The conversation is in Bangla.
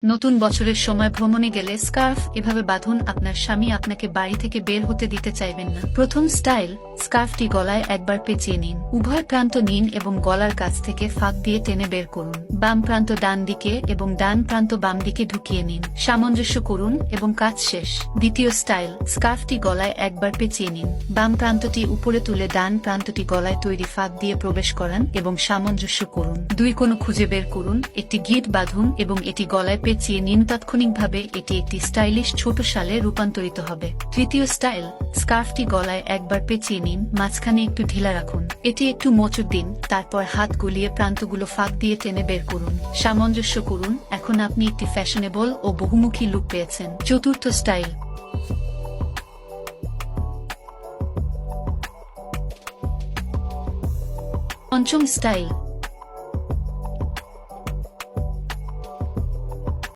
নতুন বছরের সময় ভ্রমণে গেলে স্কার্ফ এভাবে বাঁধুন, আপনার স্বামী আপনাকে বাড়ি থেকে বের হতে দিতে চাইবেন না। প্রথম স্টাইল, স্কার্ফটি গলায় একবার পেঁচিয়ে নিন। উভয় প্রান্ত নিন এবং গলার কাছ থেকে ফাঁক দিয়ে টেনে বের করুন। বাম প্রান্ত ডান দিকে এবং ডান প্রান্ত বাম দিকে ঢুকিয়ে নিন। সামঞ্জস্য করুন এবং কাজ শেষ। দ্বিতীয় স্টাইল, স্কার্ফটি গলায় একবার পেঁচিয়ে নিন। বাম প্রান্তটি উপরে তুলে ডান প্রান্তটি গলায় তৈরি ফাঁক দিয়ে প্রবেশ করান এবং সামঞ্জস্য করুন। দুই কোণ খুঁজে বের করুন, একটি গিঁট বাঁধুন এবং এটি গলায় পেঁচিয়ে নিন। তাৎক্ষণিকভাবে এটি একটি স্টাইলিশ ছোট শালে রূপান্তরিত হবে। তৃতীয় স্টাইল, স্কার্ফটি গলায় একবার পেঁচিয়ে নিন, মাঝখানে একটু ঢিলা রাখুন। এটি একটু মোচড় দিন, তারপর হাত গুলিয়ে প্রান্তগুলো ফাঁক দিয়ে টেনে বের করুন। সামঞ্জস্য করুন। এখন আপনি একটি ফ্যাশনেবল ও বহুমুখী লুক পেয়েছেন। চতুর্থ স্টাইল, পঞ্চম স্টাইল,